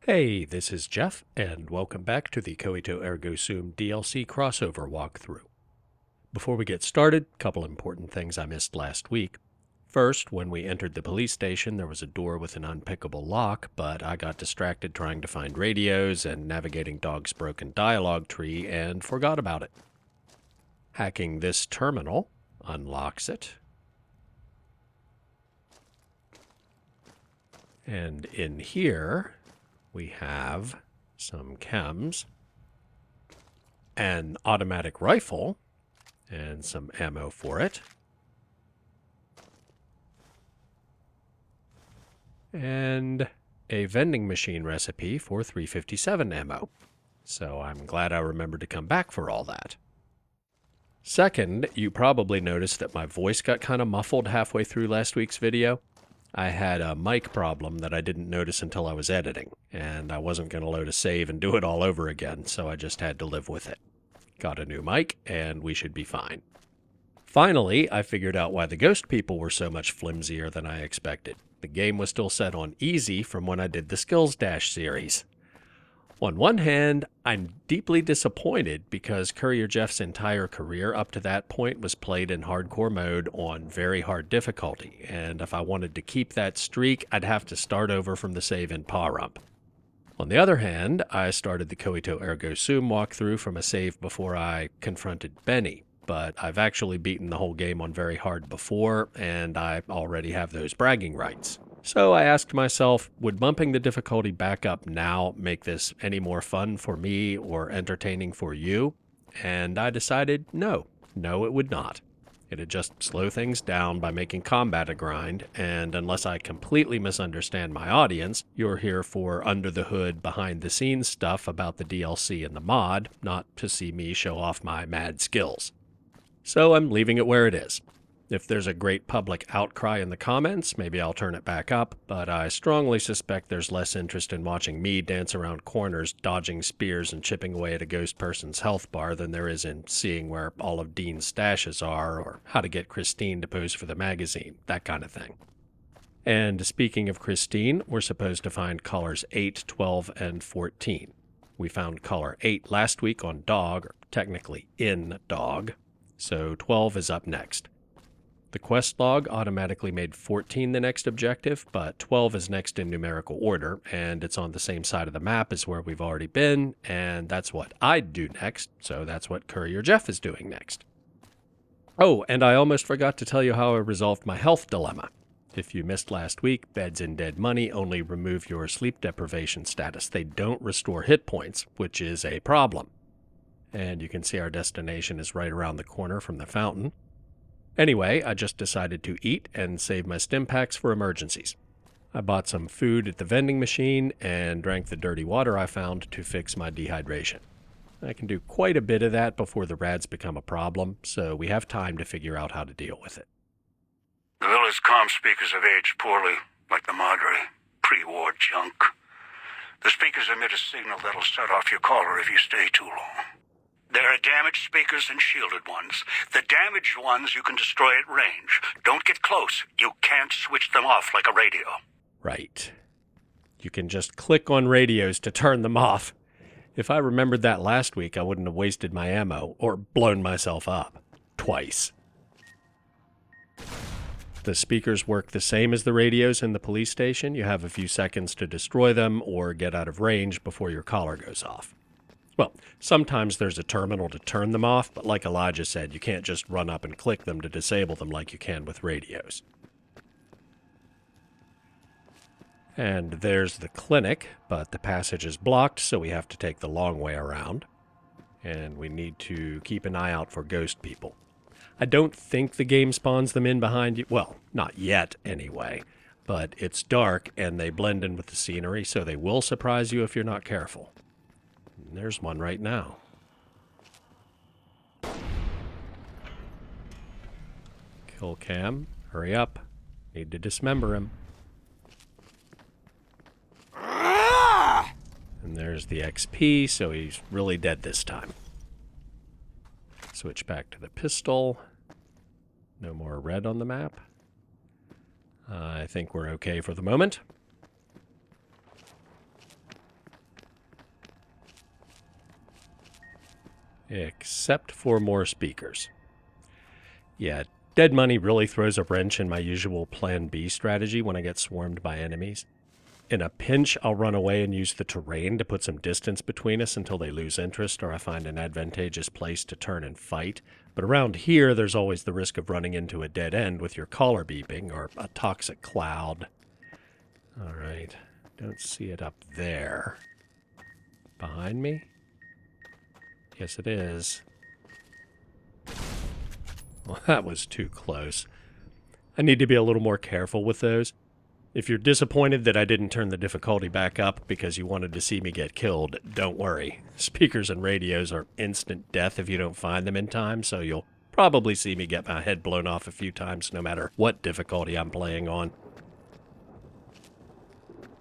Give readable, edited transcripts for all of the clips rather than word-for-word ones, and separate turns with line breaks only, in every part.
Hey, this is Jeff, and welcome back to the Coito Ergo Sum DLC crossover walkthrough. Before we get started, a couple important things I missed last week. First, when we entered the police station, there was a door with an unpickable lock, but I got distracted trying to find radios and navigating Dog's broken dialogue tree and forgot about it. Hacking this terminal unlocks it. And in here, we have some chems, an automatic rifle, and some ammo for it, and a vending machine recipe for 357 ammo. So I'm glad I remembered to come back for all that. Second, you probably noticed that my voice got kind of muffled halfway through last week's video. I had a mic problem that I didn't notice until I was editing, and I wasn't going to load a save and do it all over again, so I just had to live with it. Got a new mic, and we should be fine. Finally, I figured out why the ghost people were so much flimsier than I expected. The game was still set on easy from when I did the Skills Dash series. On one hand, I'm deeply disappointed because Courier Jeff's entire career up to that point was played in hardcore mode on very hard difficulty, and if I wanted to keep that streak, I'd have to start over from the save in Pahrump. On the other hand, I started the Coito Ergo Sum walkthrough from a save before I confronted Benny, but I've actually beaten the whole game on very hard before, and I already have those bragging rights. So I asked myself, would bumping the difficulty back up now make this any more fun for me or entertaining for you? And I decided no, it would not. It'd just slow things down by making combat a grind, and unless I completely misunderstand my audience, you're here for under-the-hood, behind-the-scenes stuff about the DLC and the mod, not to see me show off my mad skills. So I'm leaving it where it is. If there's a great public outcry in the comments, maybe I'll turn it back up, but I strongly suspect there's less interest in watching me dance around corners, dodging spears and chipping away at a ghost person's health bar than there is in seeing where all of Dean's stashes are, or how to get Christine to pose for the magazine, that kind of thing. And speaking of Christine, we're supposed to find collars 8, 12, and 14. We found collar 8 last week on Dog, or technically in Dog, so 12 is up next. The quest log automatically made 14 the next objective, but 12 is next in numerical order, and it's on the same side of the map as where we've already been, and that's what I'd do next, so that's what Courier Jeff is doing next. Oh, and I almost forgot to tell you how I resolved my health dilemma. If you missed last week, Beds and Dead Money only remove your sleep deprivation status. They don't restore hit points, which is a problem. And you can see our destination is right around the corner from the fountain. Anyway, I just decided to eat and save my stim packs for emergencies. I bought some food at the vending machine and drank the dirty water I found to fix my dehydration. I can do quite a bit of that before the rads become a problem, so we have time to figure out how to deal with it.
The village comm speakers have aged poorly, like the Madre, pre-war junk. The speakers emit a signal that'll set off your caller if you stay too long. There are damaged speakers and shielded ones. The damaged ones you can destroy at range. Don't get close. You can't switch them off like a radio.
Right. You can just click on radios to turn them off. If I remembered that last week, I wouldn't have wasted my ammo or blown myself up. Twice. The speakers work the same as the radios in the police station. You have a few seconds to destroy them or get out of range before your collar goes off. Well, sometimes there's a terminal to turn them off, but like Elijah said, you can't just run up and click them to disable them like you can with radios. And there's the clinic, but the passage is blocked, so we have to take the long way around. And we need to keep an eye out for ghost people. I don't think the game spawns them in behind you. Well, not yet, anyway. But it's dark, and they blend in with the scenery, so they will surprise you if you're not careful. There's one right now. Kill cam. Hurry up. Need to dismember him. And there's the XP, so he's really dead this time. Switch back to the pistol. No more red on the map. I think we're okay for the moment. Except for more speakers. Yeah, dead money really throws a wrench in my usual Plan B strategy when I get swarmed by enemies. In a pinch, I'll run away and use the terrain to put some distance between us until they lose interest or I find an advantageous place to turn and fight. But around here, there's always the risk of running into a dead end with your collar beeping or a toxic cloud. All right, don't see it up there. Behind me? Yes, it is. Well, that was too close. I need to be a little more careful with those. If you're disappointed that I didn't turn the difficulty back up because you wanted to see me get killed, don't worry. Speakers and radios are instant death if you don't find them in time, so you'll probably see me get my head blown off a few times no matter what difficulty I'm playing on.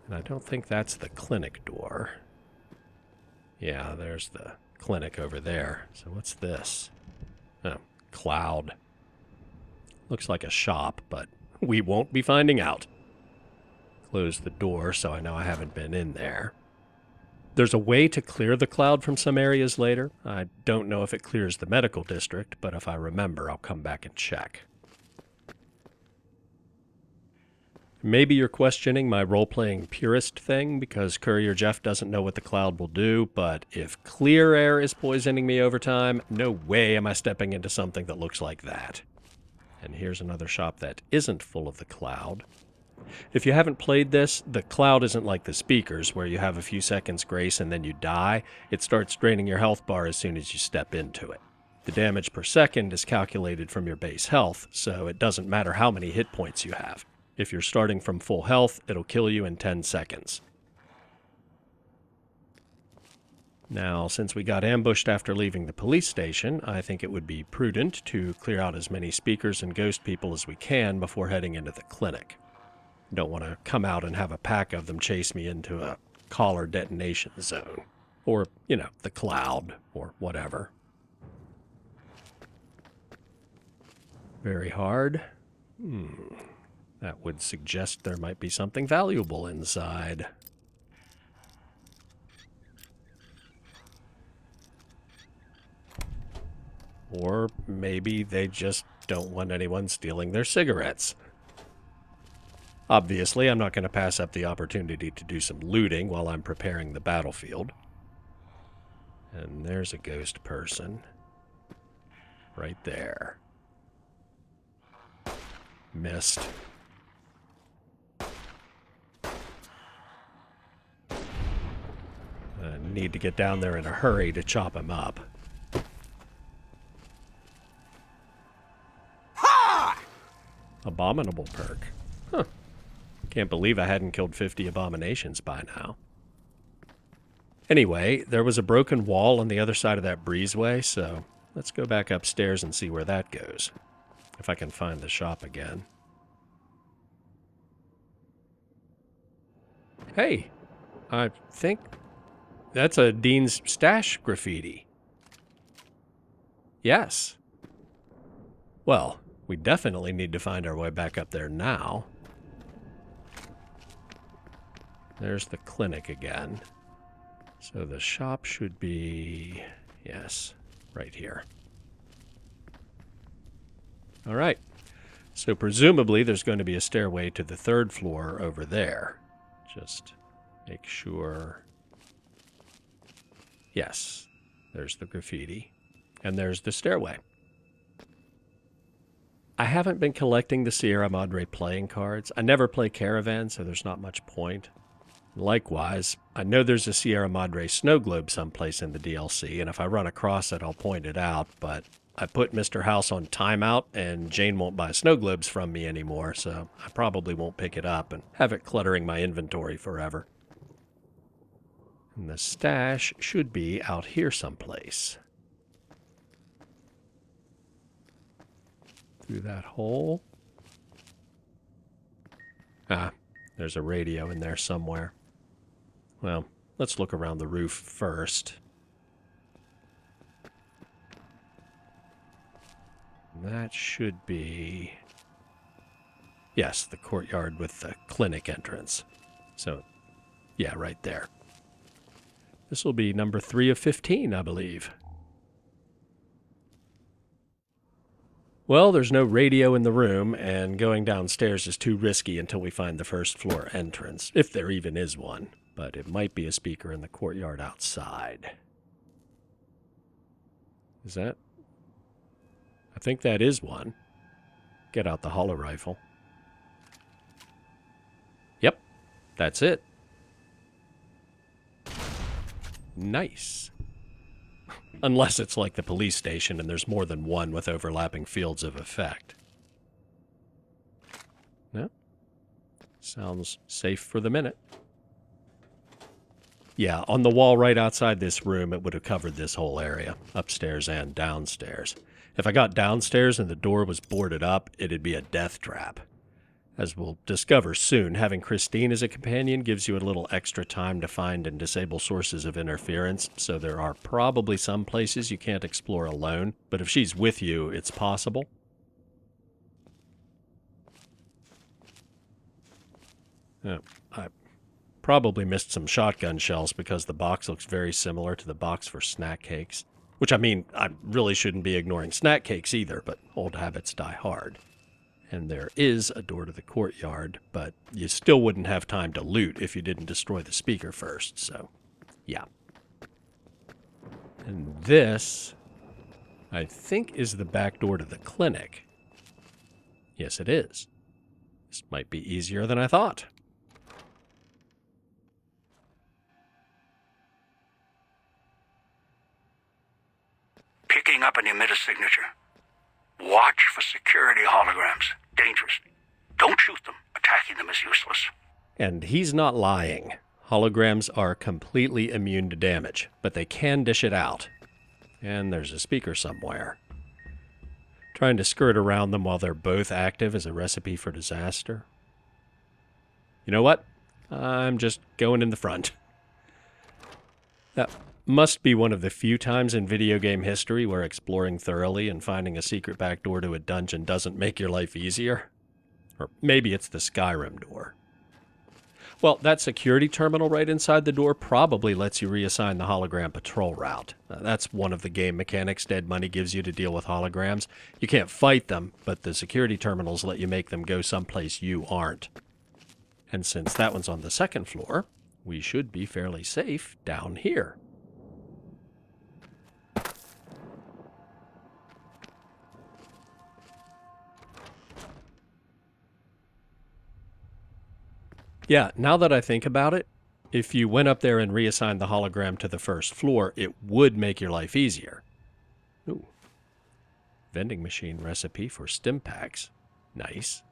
And I don't think that's the clinic door. Yeah, there's the clinic over there. So what's this? Oh, cloud. Looks like a shop, but we won't be finding out. Close the door so I know I haven't been in there. There's a way to clear the cloud from some areas later. I don't know if it clears the medical district, but if I remember, I'll come back and check. Maybe you're questioning my role-playing purist thing because Courier Jeff doesn't know what the cloud will do, but if clear air is poisoning me over time, no way am I stepping into something that looks like that. And here's another shop that isn't full of the cloud. If you haven't played this, the cloud isn't like the speakers where you have a few seconds grace and then you die. It starts draining your health bar as soon as you step into it. The damage per second is calculated from your base health, so it doesn't matter how many hit points you have. If you're starting from full health, it'll kill you in 10 seconds. Now, since we got ambushed after leaving the police station, I think it would be prudent to clear out as many speakers and ghost people as we can before heading into the clinic. Don't want to come out and have a pack of them chase me into a collar detonation zone. Or, you know, the cloud, or whatever. Very hard. That would suggest there might be something valuable inside. Or maybe they just don't want anyone stealing their cigarettes. Obviously, I'm not going to pass up the opportunity to do some looting while I'm preparing the battlefield. And there's a ghost person. Right there. Missed. I need to get down there in a hurry to chop him up. Ha! Abominable perk. Huh. Can't believe I hadn't killed 50 abominations by now. Anyway, there was a broken wall on the other side of that breezeway, so let's go back upstairs and see where that goes. If I can find the shop again. Hey, I think that's a Dean's Stash graffiti. Yes. Well, we definitely need to find our way back up there now. There's the clinic again. So the shop should be, yes, right here. All right. So presumably there's going to be a stairway to the third floor over there. Just make sure. Yes, there's the graffiti. And there's the stairway. I haven't been collecting the Sierra Madre playing cards. I never play Caravan, so there's not much point. Likewise, I know there's a Sierra Madre snow globe someplace in the DLC, and if I run across it, I'll point it out, but I put Mr. House on timeout, and Jane won't buy snow globes from me anymore, so I probably won't pick it up and have it cluttering my inventory forever. And the stash should be out here someplace. Through that hole. Ah, there's a radio in there somewhere. Well, let's look around the roof first. That should be... Yes, the courtyard with the clinic entrance. So, yeah, right there. This will be number 3 of 15, I believe. Well, there's no radio in the room, and going downstairs is too risky until we find the first floor entrance, if there even is one. But it might be a speaker in the courtyard outside. Is that? I think that is one. Get out the hollow rifle. Yep, that's it. Nice. Unless it's like the police station and there's more than one with overlapping fields of effect. No? Sounds safe for the minute. Yeah, on the wall right outside this room, it would have covered this whole area, upstairs and downstairs. If I got downstairs and the door was boarded up, it'd be a death trap. As we'll discover soon, having Christine as a companion gives you a little extra time to find and disable sources of interference, so there are probably some places you can't explore alone, but if she's with you, it's possible. Oh, I probably missed some shotgun shells because the box looks very similar to the box for snack cakes. Which, I mean, I really shouldn't be ignoring snack cakes either, but old habits die hard. And there is a door to the courtyard, but you still wouldn't have time to loot if you didn't destroy the speaker first, so yeah. And this, I think, is the back door to the clinic. Yes, it is. This might be easier than I thought.
Picking up an emitter signature. Watch for security holograms. Dangerous. Don't shoot them. Attacking them is useless.
And he's not lying. Holograms are completely immune to damage, but they can dish it out. And there's a speaker somewhere. Trying to skirt around them while they're both active is a recipe for disaster. You know what? I'm just going in the front. That must be one of the few times in video game history where exploring thoroughly and finding a secret back door to a dungeon doesn't make your life easier. Or maybe it's the Skyrim door. Well, that security terminal right inside the door probably lets you reassign the hologram patrol route. That's one of the game mechanics Dead Money gives you to deal with holograms. You can't fight them, but the security terminals let you make them go someplace you aren't. And since that one's on the second floor, we should be fairly safe down here. Yeah, now that I think about it, if you went up there and reassigned the hologram to the first floor, it would make your life easier. Ooh. Vending machine recipe for stim packs. Nice.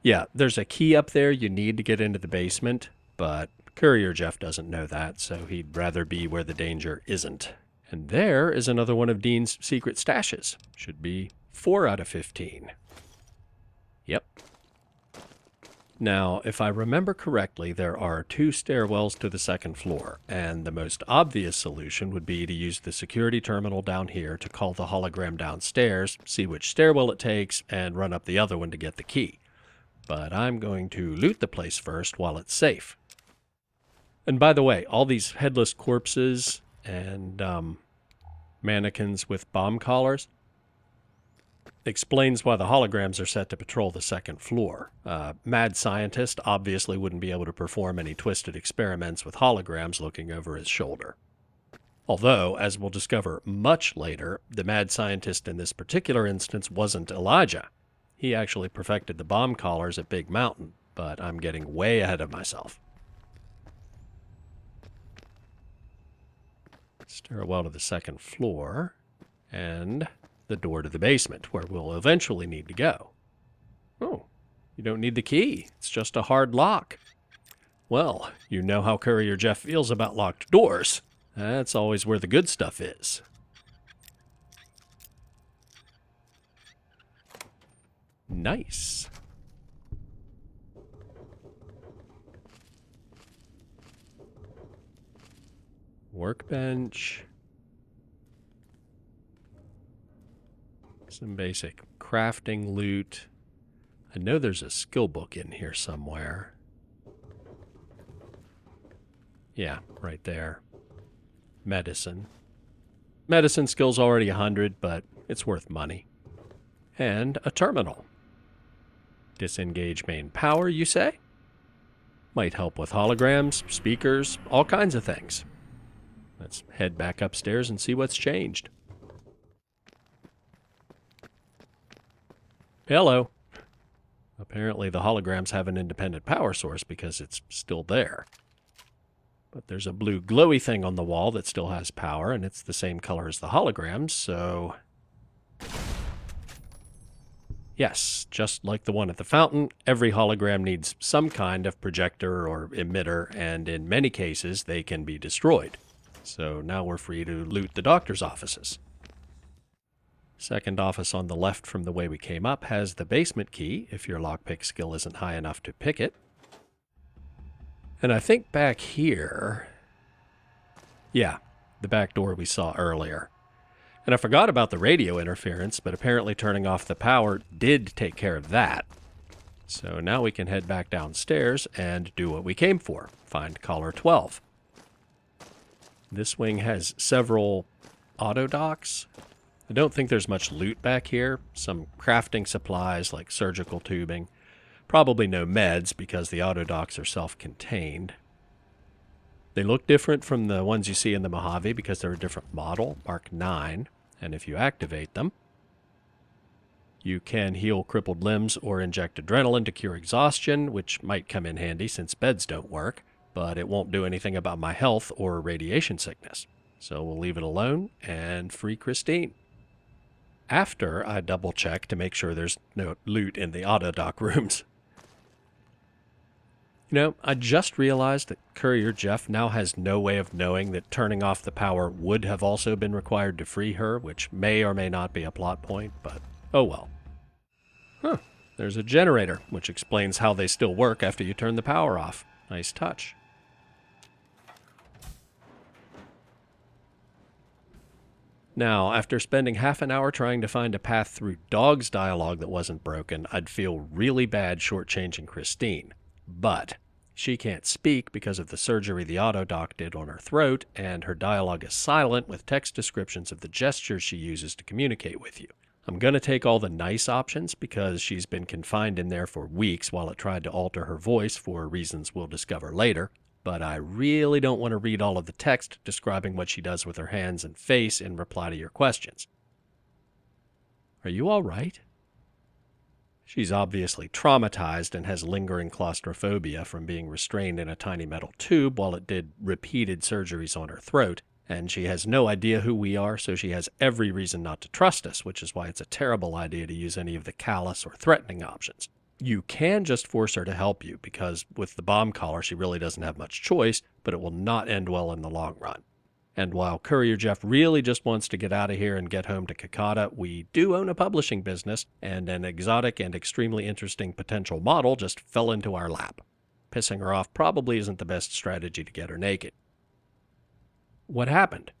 Yeah, there's a key up there you need to get into the basement, but Courier Jeff doesn't know that, so he'd rather be where the danger isn't. And there is another one of Dean's secret stashes. Should be 4 out of 15. Yep. Now, if I remember correctly, there are 2 stairwells to the second floor, and the most obvious solution would be to use the security terminal down here to call the hologram downstairs, see which stairwell it takes, and run up the other one to get the key. But I'm going to loot the place first while it's safe. And by the way, all these headless corpses and mannequins with bomb collars explains why the holograms are set to patrol the second floor. Mad scientist obviously wouldn't be able to perform any twisted experiments with holograms looking over his shoulder. Although, as we'll discover much later, the mad scientist in this particular instance wasn't Elijah. He actually perfected the bomb collars at Big Mountain, but I'm getting way ahead of myself. Stairwell to the second floor, and the door to the basement, where we'll eventually need to go. Oh, you don't need the key. It's just a hard lock. Well, you know how Courier Jeff feels about locked doors. That's always where the good stuff is. Nice. Workbench. Some basic crafting loot. I know there's a skill book in here somewhere. Yeah, right there. Medicine. Medicine skill's already 100, but it's worth money. And a terminal. Disengage main power, you say? Might help with holograms, speakers, all kinds of things. Let's head back upstairs and see what's changed. Hello. Apparently the holograms have an independent power source because it's still there. But there's a blue glowy thing on the wall that still has power, and it's the same color as the holograms, so... Yes, just like the one at the fountain, every hologram needs some kind of projector or emitter, and in many cases they can be destroyed. So now we're free to loot the doctor's offices. Second office on the left from the way we came up has the basement key, if your lockpick skill isn't high enough to pick it. And I think back here... Yeah, the back door we saw earlier. And I forgot about the radio interference, but apparently turning off the power did take care of that. So now we can head back downstairs and do what we came for, find collar 12. This wing has several auto docks. I don't think there's much loot back here. Some crafting supplies like surgical tubing. Probably no meds because the auto docks are self-contained. They look different from the ones you see in the Mojave because they're a different model, Mark 9, and if you activate them, you can heal crippled limbs or inject adrenaline to cure exhaustion, which might come in handy since beds don't work, but it won't do anything about my health or radiation sickness. So we'll leave it alone and free Christine. After I double check to make sure there's no loot in the auto dock rooms. You know, I just realized that Courier Jeff now has no way of knowing that turning off the power would have also been required to free her, which may or may not be a plot point, but oh well. Huh, there's a generator, which explains how they still work after you turn the power off. Nice touch. Now, after spending half an hour trying to find a path through Dog's dialogue that wasn't broken, I'd feel really bad shortchanging Christine. But she can't speak because of the surgery the autodoc did on her throat, and her dialogue is silent with text descriptions of the gestures she uses to communicate with you. I'm going to take all the nice options because she's been confined in there for weeks while it tried to alter her voice for reasons we'll discover later, but I really don't want to read all of the text describing what she does with her hands and face in reply to your questions. Are you all right? She's obviously traumatized and has lingering claustrophobia from being restrained in a tiny metal tube while it did repeated surgeries on her throat, and she has no idea who we are, so she has every reason not to trust us, which is why it's a terrible idea to use any of the callous or threatening options. You can just force her to help you, because with the bomb collar she really doesn't have much choice, but it will not end well in the long run. And while Courier Jeff really just wants to get out of here and get home to Kakata, we do own a publishing business, and an exotic and extremely interesting potential model just fell into our lap. Pissing her off probably isn't the best strategy to get her naked. What happened?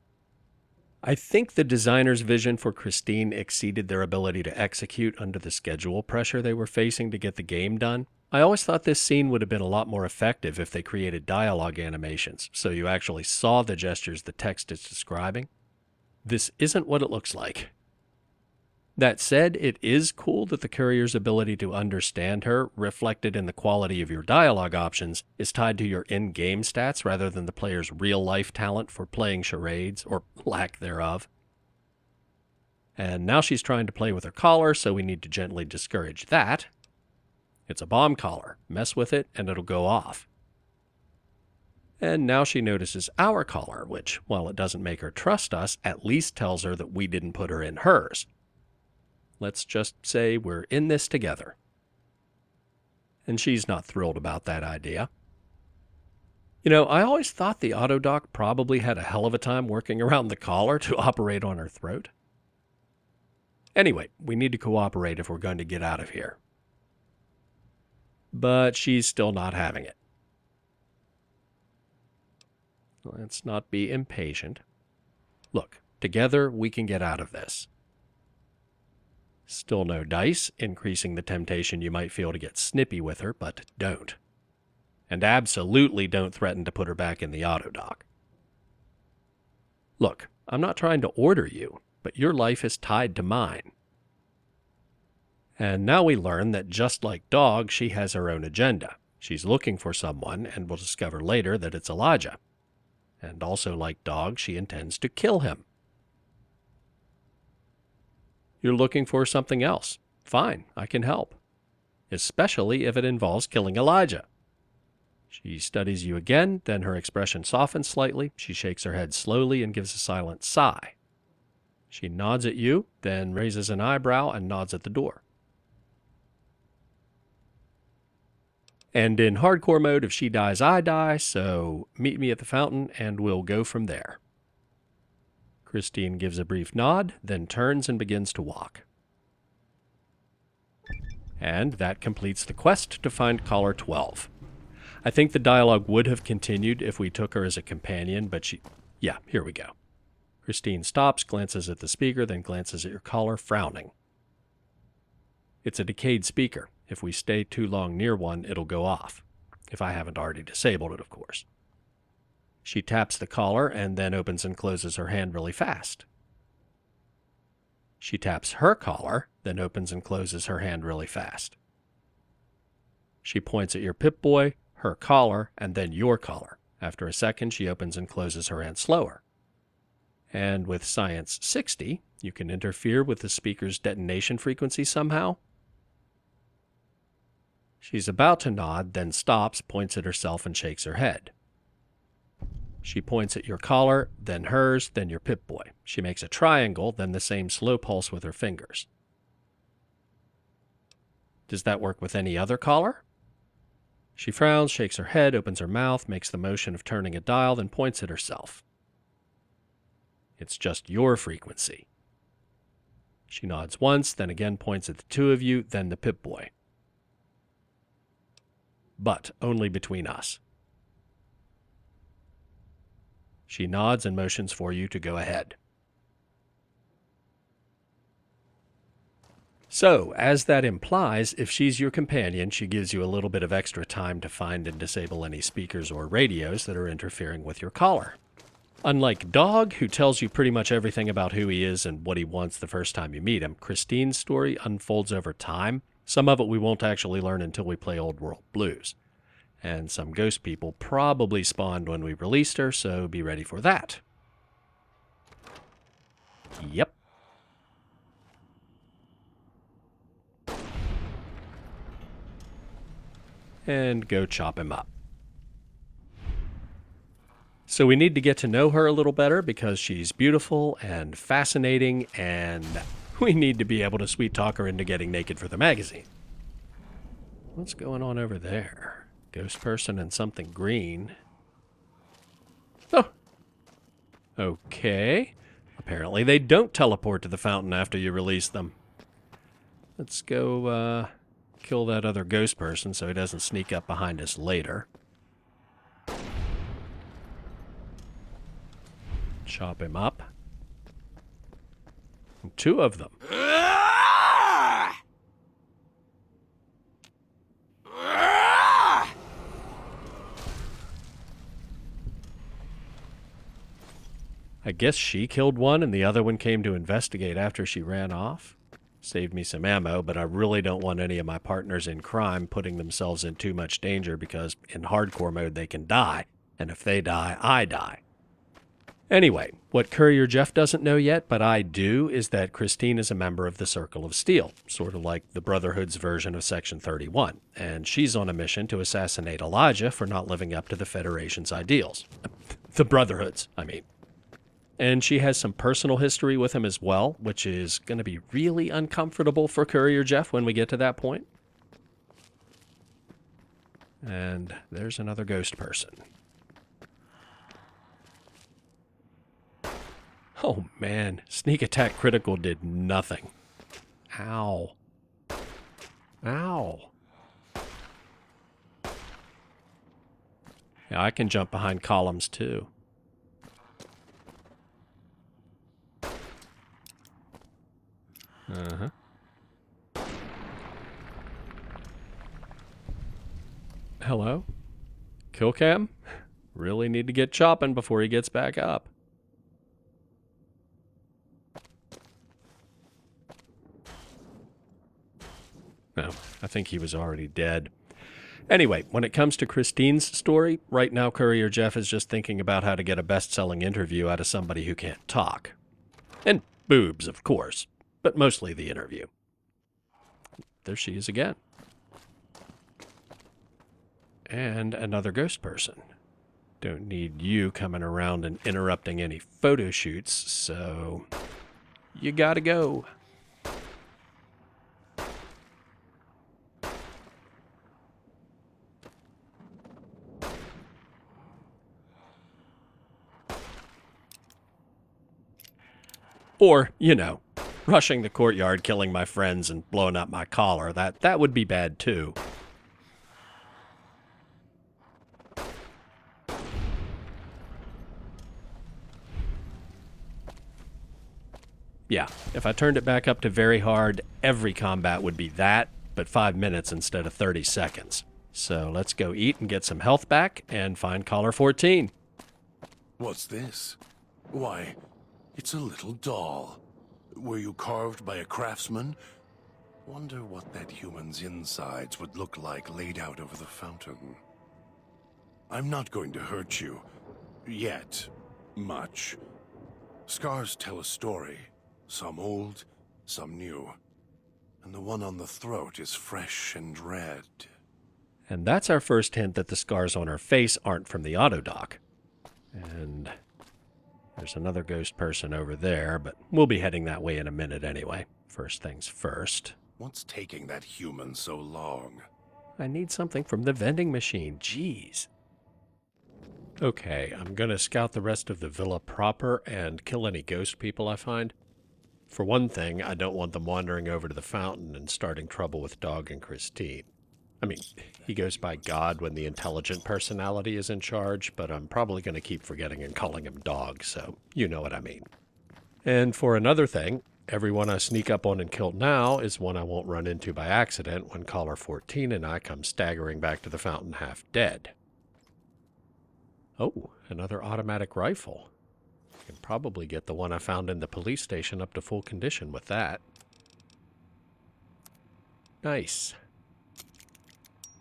I think the designer's vision for Christine exceeded their ability to execute under the schedule pressure they were facing to get the game done. I always thought this scene would have been a lot more effective if they created dialogue animations, so you actually saw the gestures the text is describing. This isn't what it looks like. That said, it is cool that the courier's ability to understand her, reflected in the quality of your dialogue options, is tied to your in-game stats rather than the player's real-life talent for playing charades, or lack thereof. And now she's trying to play with her collar, so we need to gently discourage that. It's a bomb collar. Mess with it, and it'll go off. And now she notices our collar, which, while it doesn't make her trust us, at least tells her that we didn't put her in hers. Let's just say we're in this together. And she's not thrilled about that idea. You know, I always thought the autodoc probably had a hell of a time working around the collar to operate on her throat. Anyway, we need to cooperate if we're going to get out of here. But she's still not having it. Let's not be impatient. Look, together we can get out of this. Still no dice, increasing the temptation you might feel to get snippy with her, but don't. And absolutely don't threaten to put her back in the autodoc. Look, I'm not trying to order you, but your life is tied to mine. And now we learn that just like Dog, she has her own agenda. She's looking for someone, and we'll discover later that it's Elijah. And also like Dog, she intends to kill him. You're looking for something else. Fine, I can help. Especially if it involves killing Elijah. She studies you again, then her expression softens slightly. She shakes her head slowly and gives a silent sigh. She nods at you, then raises an eyebrow and nods at the door. And in hardcore mode, if she dies, I die, so meet me at the fountain and we'll go from there. Christine gives a brief nod, then turns and begins to walk. And that completes the quest to find Caller 12. I think the dialogue would have continued if we took her as a companion, but yeah, here we go. Christine stops, glances at the speaker, then glances at your caller, frowning. It's a decayed speaker. If we stay too long near one, it'll go off. If I haven't already disabled it, of course. She taps the collar and then opens and closes her hand really fast. She taps her collar, then opens and closes her hand really fast. She points at your Pip-Boy, her collar, and then your collar. After a second, she opens and closes her hand slower. And with Science 60, you can interfere with the speaker's detonation frequency somehow. She's about to nod, then stops, points at herself, and shakes her head. She points at your collar, then hers, then your Pip-Boy. She makes a triangle, then the same slow pulse with her fingers. Does that work with any other collar? She frowns, shakes her head, opens her mouth, makes the motion of turning a dial, then points at herself. It's just your frequency. She nods once, then again points at the two of you, then the Pip-Boy. But only between us. She nods and motions for you to go ahead. So, as that implies, if she's your companion, she gives you a little bit of extra time to find and disable any speakers or radios that are interfering with your caller. Unlike Dog, who tells you pretty much everything about who he is and what he wants the first time you meet him, Christine's story unfolds over time. Some of it we won't actually learn until we play Old World Blues. And some ghost people probably spawned when we released her, so be ready for that. Yep. And go chop him up. So we need to get to know her a little better because she's beautiful and fascinating, and we need to be able to sweet talk her into getting naked for the magazine. What's going on over there? Ghost person and something green. Oh. Okay. Apparently they don't teleport to the fountain after you release them. Let's go kill that other ghost person so he doesn't sneak up behind us later. Chop him up. Two of them. I guess she killed one and the other one came to investigate after she ran off. Saved me some ammo, but I really don't want any of my partners in crime putting themselves in too much danger because in hardcore mode they can die, and if they die, I die. Anyway, what Courier Jeff doesn't know yet, but I do, is that Christine is a member of the Circle of Steel, sort of like the Brotherhood's version of Section 31, and she's on a mission to assassinate Elijah for not living up to the Federation's ideals. The Brotherhood's, I mean. And she has some personal history with him as well, which is going to be really uncomfortable for Courier Jeff when we get to that point. And there's another ghost person. Oh man, sneak attack critical did nothing. Ow. Ow. Yeah, I can jump behind columns too. Uh-huh. Hello? Kill cam? Really need to get chopping before he gets back up. No, I think he was already dead. Anyway, when it comes to Christine's story, right now Courier Jeff is just thinking about how to get a best-selling interview out of somebody who can't talk. And boobs, of course, but mostly the interview. There she is again. And another ghost person. Don't need you coming around and interrupting any photo shoots, so you gotta go. Or, rushing the courtyard, killing my friends, and blowing up my collar. That would be bad, too. Yeah, if I turned it back up to very hard, every combat would be that, but 5 minutes instead of 30 seconds. So let's go eat and get some health back and find Collar 14.
What's this? Why, it's a little doll. Were you carved by a craftsman? Wonder what that human's insides would look like laid out over the fountain. I'm not going to hurt you. Yet. Much. Scars tell a story. Some old, some new. And the one on the throat is fresh and red.
And that's our first hint that the scars on her face aren't from the autodoc. And there's another ghost person over there, but we'll be heading that way in a minute anyway. First things first.
What's taking that human so long?
I need something from the vending machine. Jeez. Okay, I'm gonna scout the rest of the villa proper and kill any ghost people I find. For one thing, I don't want them wandering over to the fountain and starting trouble with Dog and Christine. I mean, he goes by God when the intelligent personality is in charge, but I'm probably going to keep forgetting and calling him Dog, so you know what I mean. And for another thing, everyone I sneak up on and kill now is one I won't run into by accident when Collar 14 and I come staggering back to the fountain half dead. Oh, another automatic rifle. I can probably get the one I found in the police station up to full condition with that. Nice.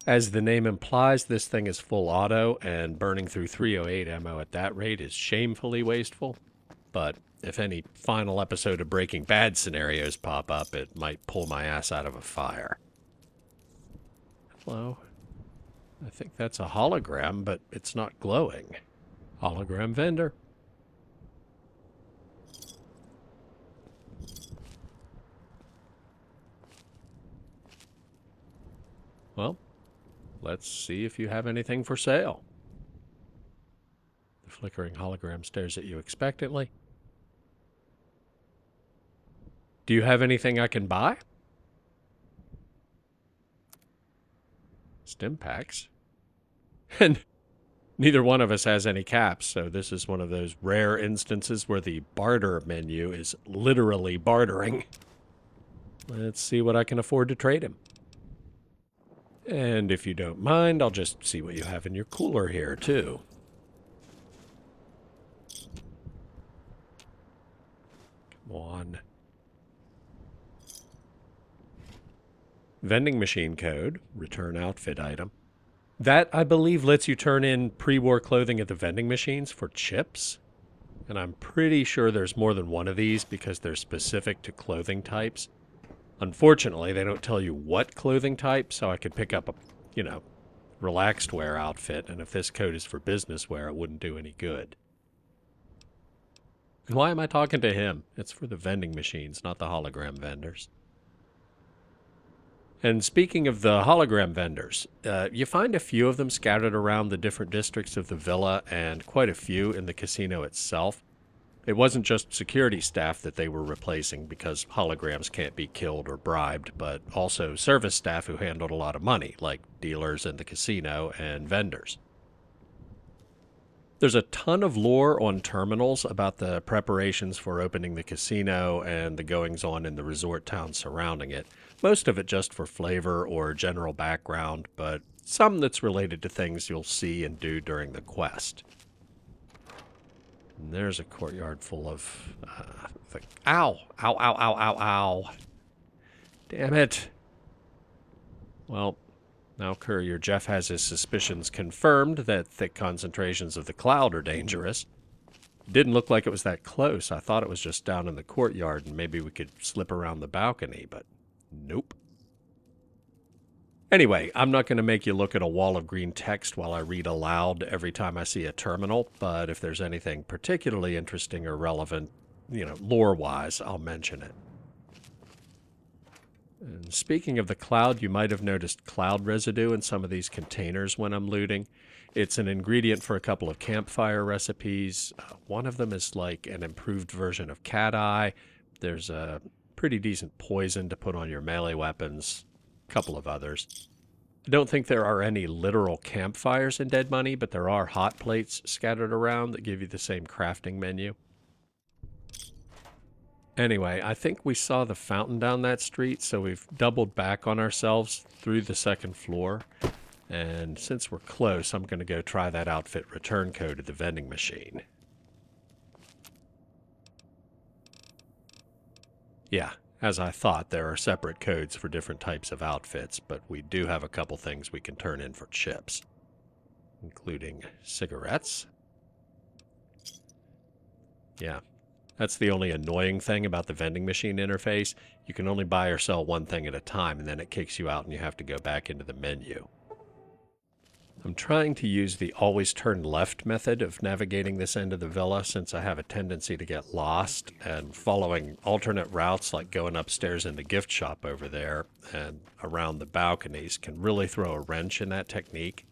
As the name implies, this thing is full auto, and burning through 308 ammo at that rate is shamefully wasteful. But if any final episode of Breaking Bad scenarios pop up, it might pull my ass out of a fire. Hello? I think that's a hologram, but it's not glowing. Hologram vendor. Well, let's see if you have anything for sale. The flickering hologram stares at you expectantly. Do you have anything I can buy? Stim packs. And neither one of us has any caps, so this is one of those rare instances where the barter menu is literally bartering. Let's see what I can afford to trade him. And if you don't mind, I'll just see what you have in your cooler here, too. Come on. Vending machine code, return outfit item. That, I believe, lets you turn in pre-war clothing at the vending machines for chips. And I'm pretty sure there's more than one of these because they're specific to clothing types. Unfortunately, they don't tell you what clothing type, so I could pick up a, relaxed wear outfit, and if this code is for business wear, it wouldn't do any good. And why am I talking to him? It's for the vending machines, not the hologram vendors. And speaking of the hologram vendors, you find a few of them scattered around the different districts of the villa, and quite a few in the casino itself. It wasn't just security staff that they were replacing because holograms can't be killed or bribed, but also service staff who handled a lot of money, like dealers in the casino and vendors. There's a ton of lore on terminals about the preparations for opening the casino and the goings-on in the resort town surrounding it. Most of it just for flavor or general background, but some that's related to things you'll see and do during the quest. And there's a courtyard full of... Ow! Ow, ow, ow, ow, ow. Damn it. Well, now Courier Jeff has his suspicions confirmed that thick concentrations of the cloud are dangerous. It didn't look like it was that close. I thought it was just down in the courtyard and maybe we could slip around the balcony, but nope. Anyway, I'm not going to make you look at a wall of green text while I read aloud every time I see a terminal, but if there's anything particularly interesting or relevant, lore-wise, I'll mention it. And speaking of the cloud, you might have noticed cloud residue in some of these containers when I'm looting. It's an ingredient for a couple of campfire recipes. One of them is like an improved version of cat eye. There's a pretty decent poison to put on your melee weapons. A couple of others. I don't think there are any literal campfires in Dead Money, but there are hot plates scattered around that give you the same crafting menu. Anyway, I think we saw the fountain down that street, so we've doubled back on ourselves through the second floor. And since we're close, I'm going to go try that outfit return code at the vending machine. Yeah, as I thought, there are separate codes for different types of outfits, but we do have a couple things we can turn in for chips, including cigarettes. Yeah. That's the only annoying thing about the vending machine interface. You can only buy or sell one thing at a time, and then it kicks you out and you have to go back into the menu. I'm trying to use the always turn left method of navigating this end of the villa since I have a tendency to get lost, and following alternate routes like going upstairs in the gift shop over there and around the balconies can really throw a wrench in that technique.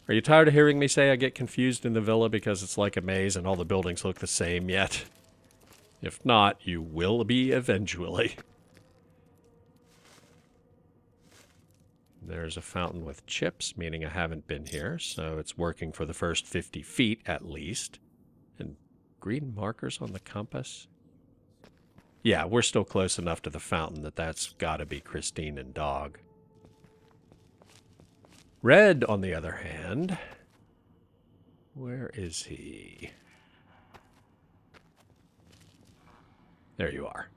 Are you tired of hearing me say I get confused in the villa because it's like a maze and all the buildings look the same yet? If not, you will be eventually. There's a fountain with chips, meaning I haven't been here, so it's working for the first 50 feet at least. And green markers on the compass? Yeah, we're still close enough to the fountain that that's gotta be Christine and Dog. Red, on the other hand, where is he? There you are.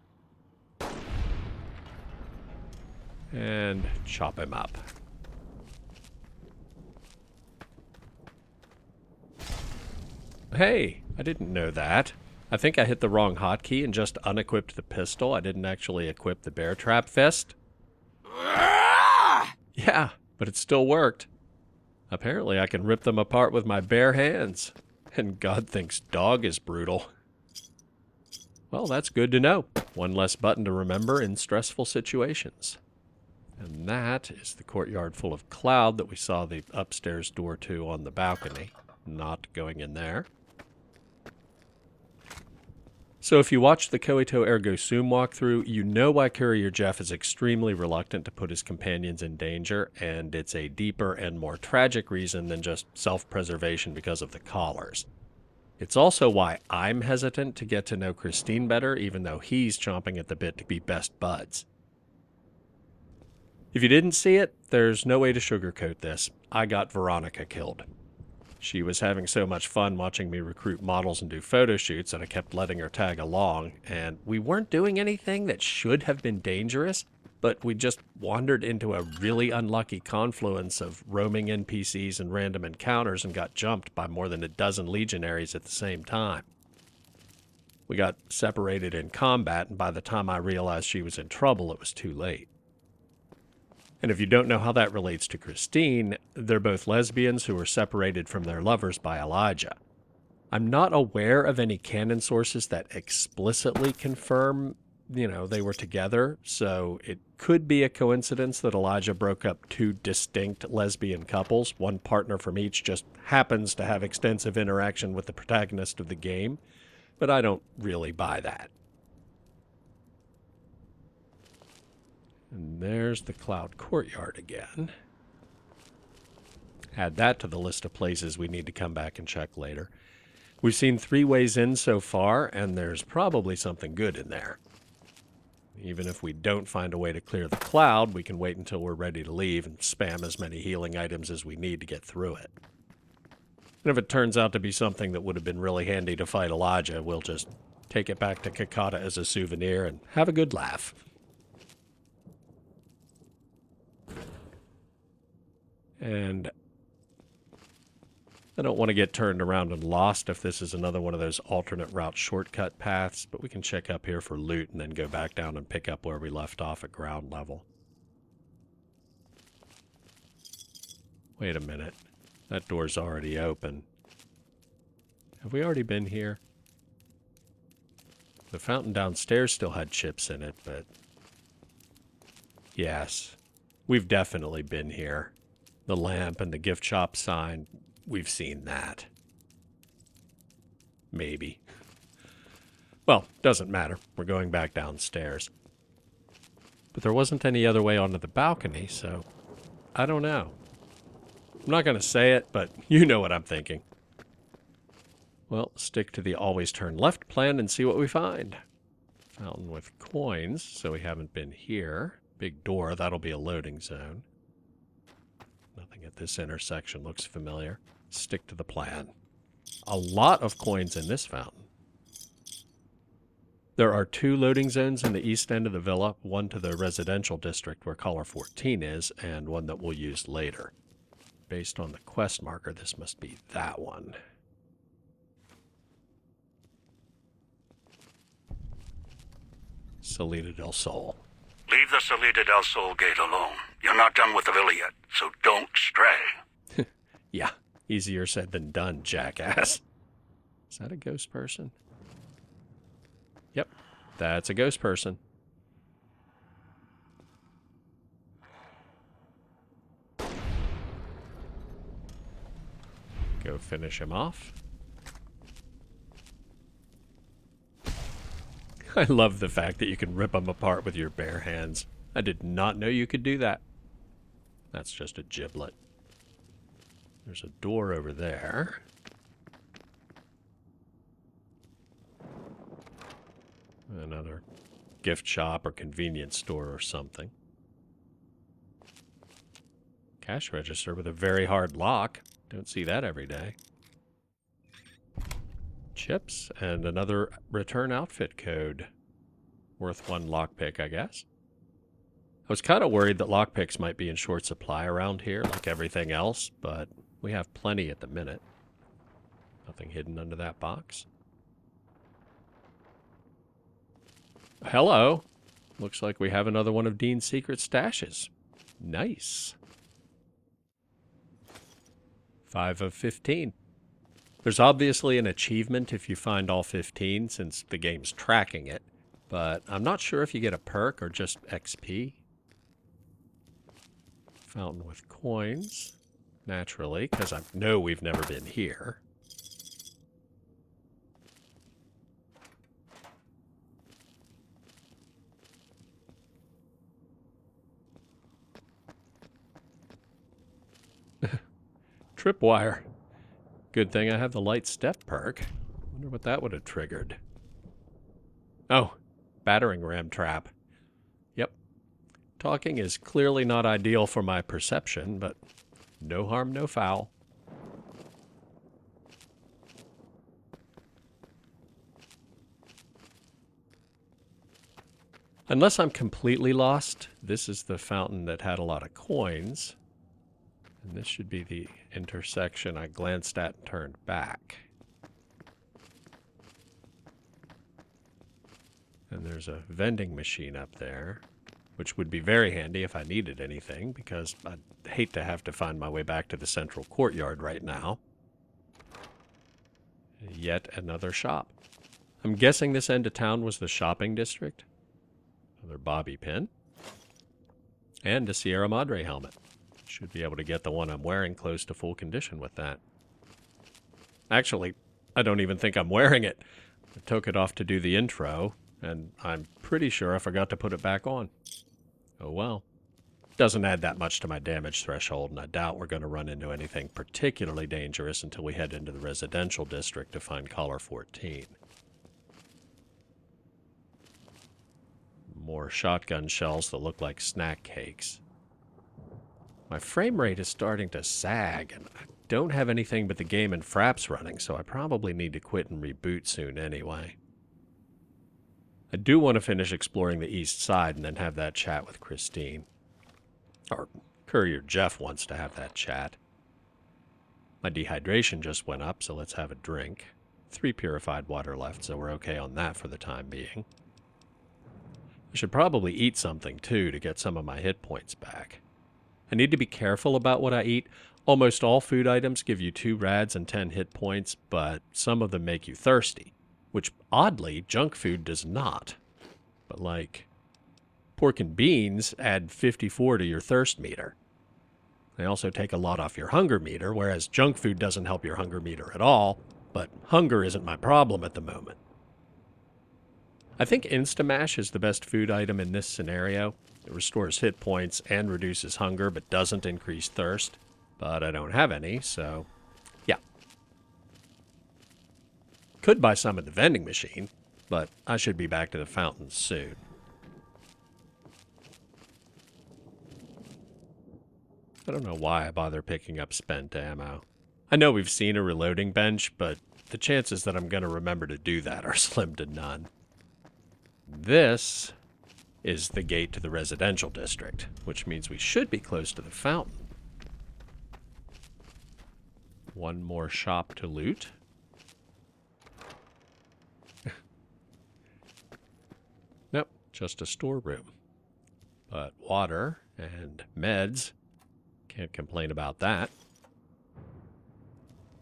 And chop him up. Hey, I didn't know that. I think I hit the wrong hotkey and just unequipped the pistol. I didn't actually equip the bear trap fist. Yeah, but it still worked. Apparently I can rip them apart with my bare hands. And God thinks Dog is brutal. Well, that's good to know. One less button to remember in stressful situations. And that is the courtyard full of cloud that we saw the upstairs door to on the balcony. Not going in there. So if you watched the Coito Ergo Zoom walkthrough, you know why Courier Jeff is extremely reluctant to put his companions in danger, and it's a deeper and more tragic reason than just self-preservation because of the collars. It's also why I'm hesitant to get to know Christine better, even though he's chomping at the bit to be best buds. If you didn't see it, there's no way to sugarcoat this. I got Veronica killed. She was having so much fun watching me recruit models and do photo shoots that I kept letting her tag along, and we weren't doing anything that should have been dangerous, but we just wandered into a really unlucky confluence of roaming NPCs and random encounters and got jumped by more than a dozen legionaries at the same time. We got separated in combat, and by the time I realized she was in trouble, it was too late. And if you don't know how that relates to Christine, they're both lesbians who were separated from their lovers by Elijah. I'm not aware of any canon sources that explicitly confirm, they were together, so it could be a coincidence that Elijah broke up two distinct lesbian couples. One partner from each just happens to have extensive interaction with the protagonist of the game, but I don't really buy that. And there's the Cloud Courtyard again. Add that to the list of places we need to come back and check later. We've seen 3 ways in so far, and there's probably something good in there. Even if we don't find a way to clear the cloud, we can wait until we're ready to leave and spam as many healing items as we need to get through it. And if it turns out to be something that would have been really handy to fight Elijah, we'll just take it back to Kakata as a souvenir and have a good laugh. And I don't want to get turned around and lost if this is another one of those alternate route shortcut paths, but we can check up here for loot and then go back down and pick up where we left off at ground level. Wait a minute. That door's already open. Have we already been here? The fountain downstairs still had chips in it, but... Yes. We've definitely been here. The lamp and the gift shop sign, we've seen that. Maybe. Well, doesn't matter. We're going back downstairs. But there wasn't any other way onto the balcony, so I don't know. I'm not going to say it, but you know what I'm thinking. Well, stick to the always turn left plan and see what we find. Fountain with coins, so we haven't been here. Big door, that'll be a loading zone. Nothing at this intersection looks familiar. Stick to the plan. A lot of coins in this fountain. There are 2 loading zones in the east end of the villa, one to the residential district where Collar 14 is, and one that we'll use later. Based on the quest marker, this must be that one. Salida del Sol.
Leave the Salida del Sol gate alone. You're not done with the villa yet, so don't stray.
Yeah, easier said than done, jackass. Is that a ghost person? Yep, that's a ghost person. Go finish him off. I love the fact that you can rip them apart with your bare hands. I did not know you could do that. That's just a giblet. There's a door over there. Another gift shop or convenience store or something. Cash register with a very hard lock. Don't see that every day. Chips and another return outfit code. Worth 1 lockpick, I guess. I was kind of worried that lockpicks might be in short supply around here, like everything else, but we have plenty at the minute. Nothing hidden under that box. Hello. Looks like we have another one of Dean's secret stashes. Nice. 5 of 15. There's obviously an achievement if you find all 15, since the game's tracking it, but I'm not sure if you get a perk or just XP. Fountain with coins, naturally, because I know we've never been here. Tripwire. Good thing I have the light step perk. Wonder what that would have triggered. Oh, battering ram trap. Yep. Talking is clearly not ideal for my perception, but no harm, no foul. Unless I'm completely lost, this is the fountain that had a lot of coins. And this should be the intersection I glanced at and turned back. And there's a vending machine up there, which would be very handy if I needed anything, because I'd hate to have to find my way back to the central courtyard right now. Yet another shop. I'm guessing this end of town was the shopping district. Another bobby pin. And a Sierra Madre helmet. Should be able to get the one I'm wearing close to full condition with that. Actually, I don't even think I'm wearing it. I took it off to do the intro, and I'm pretty sure I forgot to put it back on. Oh well. Doesn't add that much to my damage threshold, and I doubt we're going to run into anything particularly dangerous until we head into the residential district to find Collar 14. More shotgun shells that look like snack cakes. My frame rate is starting to sag, and I don't have anything but the game and Fraps running, so I probably need to quit and reboot soon anyway. I do want to finish exploring the east side and then have that chat with Christine. Or Courier Jeff wants to have that chat. My dehydration just went up, so let's have a drink. 3 purified water left, so we're okay on that for the time being. I should probably eat something, too, to get some of my hit points back. I need to be careful about what I eat. Almost all food items give you 2 rads and 10 hit points, but some of them make you thirsty, which, oddly, junk food does not. But, like, pork and beans add 54 to your thirst meter. They also take a lot off your hunger meter, whereas junk food doesn't help your hunger meter at all, but hunger isn't my problem at the moment. I think Instamash is the best food item in this scenario. It restores hit points and reduces hunger, but doesn't increase thirst. But I don't have any, so yeah. Could buy some at the vending machine, but I should be back to the fountain soon. I don't know why I bother picking up spent ammo. I know we've seen a reloading bench, but the chances that I'm going to remember to do that are slim to none. This is the gate to the residential district, which means we should be close to the fountain. One more shop to loot. Nope, just a storeroom. But water and meds, can't complain about that.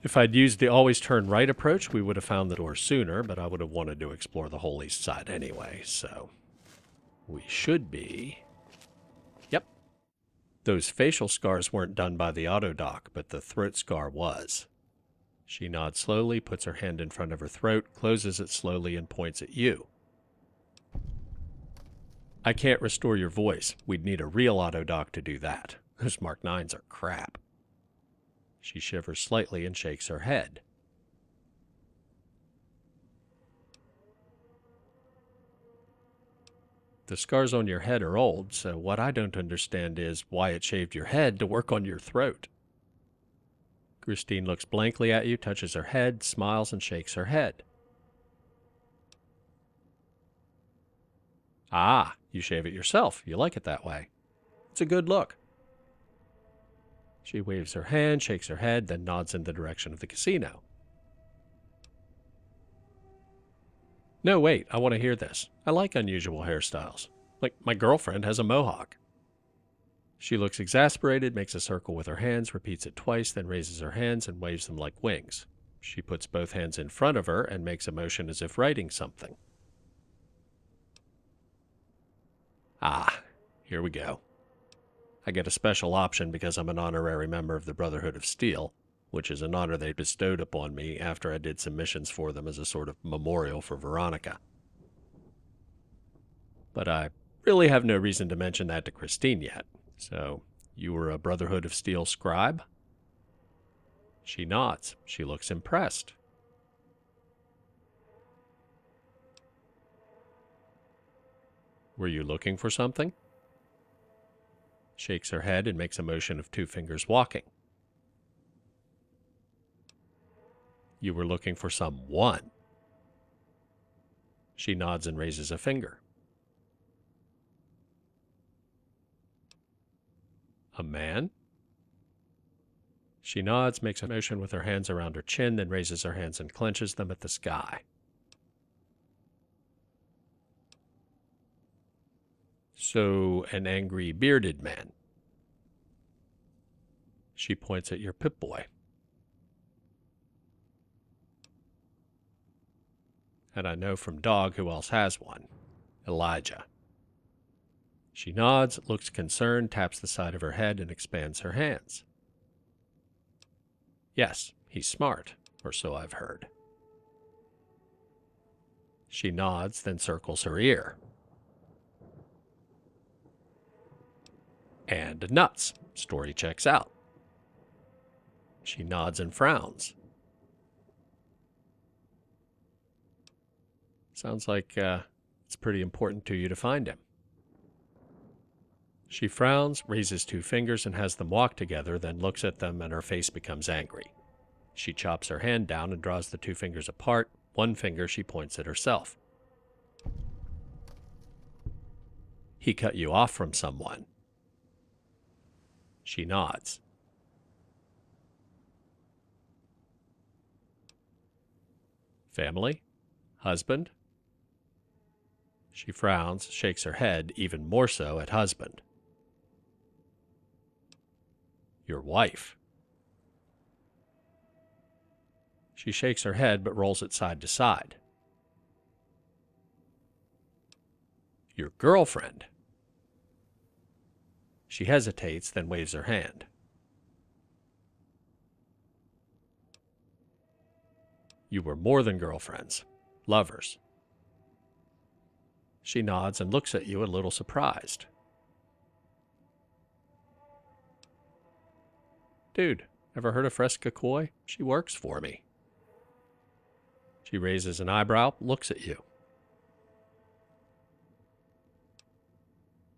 If I'd used the always turn right approach, we would have found the door sooner, but I would have wanted to explore the whole east side anyway, so we should be... Yep. Those facial scars weren't done by the auto doc, but the throat scar was. She nods slowly, puts her hand in front of her throat, closes it slowly, and points at you. I can't restore your voice. We'd need a real auto doc to do that. Those Mark 9s are crap. She shivers slightly and shakes her head. The scars on your head are old, so what I don't understand is why it shaved your head to work on your throat. Christine looks blankly at you, touches her head, smiles, and shakes her head. Ah, you shave it yourself. You like it that way. It's a good look. She waves her hand, shakes her head, then nods in the direction of the casino. No, wait, I want to hear this. I like unusual hairstyles. Like, my girlfriend has a mohawk. She looks exasperated, makes a circle with her hands, repeats it twice, then raises her hands and waves them like wings. She puts both hands in front of her and makes a motion as if writing something. Ah, here we go. I get a special option because I'm an honorary member of the Brotherhood of Steel, which is an honor they bestowed upon me after I did some missions for them as a sort of memorial for Veronica. But I really have no reason to mention that to Christine yet. So, you were a Brotherhood of Steel scribe? She nods. She looks impressed. Were you looking for something? Shakes her head and makes a motion of 2 fingers walking. You were looking for someone. She nods and raises a finger. A man? She nods, makes a motion with her hands around her chin, then raises her hands and clenches them at the sky. So, an angry bearded man. She points at your Pip-Boy. And I know from Dog who else has one. Elijah. She nods, looks concerned, taps the side of her head, and expands her hands. Yes, he's smart, or so I've heard. She nods, then circles her ear. And nuts. Story checks out. She nods and frowns. Sounds like it's pretty important to you to find him. She frowns, raises 2 fingers and has them walk together, then looks at them and her face becomes angry. She chops her hand down and draws the 2 fingers apart. 1 finger she points at herself. He cut you off from someone. She nods. Family? Husband? She frowns, shakes her head, even more so at husband. Your wife. She shakes her head but rolls it side to side. Your girlfriend. She hesitates, then waves her hand. You were more than girlfriends. Lovers. She nods and looks at you a little surprised. Dude, ever heard of Fresca Coy? She works for me. She raises an eyebrow, looks at you.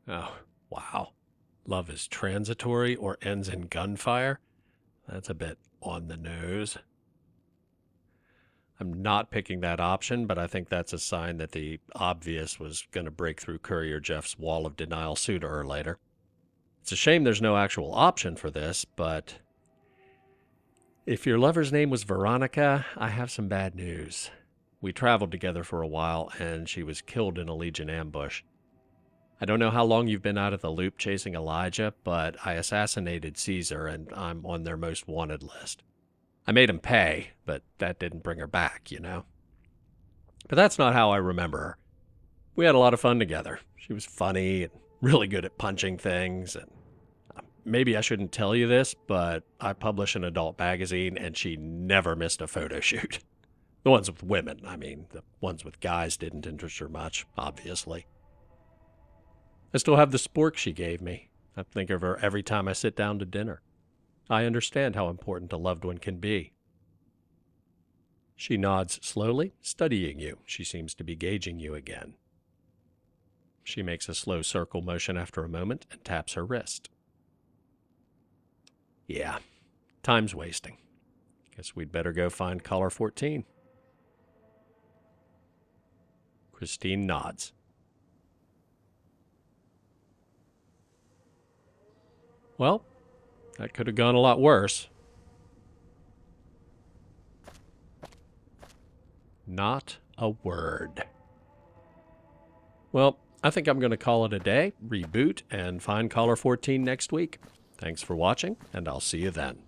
Oh, wow. Love is transitory or ends in gunfire? That's a bit on the nose. I'm not picking that option, but I think that's a sign that the obvious was going to break through Courier Jeff's wall of denial sooner or later. It's a shame there's no actual option for this, but if your lover's name was Veronica, I have some bad news. We traveled together for a while, and she was killed in a Legion ambush. I don't know how long you've been out of the loop chasing Elijah, but I assassinated Caesar, and I'm on their most wanted list. I made him pay, but that didn't bring her back, you know? But that's not how I remember her. We had a lot of fun together. She was funny and really good at punching things, and maybe I shouldn't tell you this, but I publish an adult magazine, and she never missed a photo shoot. The ones with women, I mean. The ones with guys didn't interest her much, obviously. I still have the spork she gave me. I think of her every time I sit down to dinner. I understand how important a loved one can be. She nods slowly, studying you. She seems to be gauging you again. She makes a slow circle motion after a moment and taps her wrist. Yeah, time's wasting. Guess we'd better go find Caller 14. Christine nods. Well, that could have gone a lot worse. Not a word. Well, I think I'm going to call it a day, reboot, and find Caller 14 next week. Thanks for watching, and I'll see you then.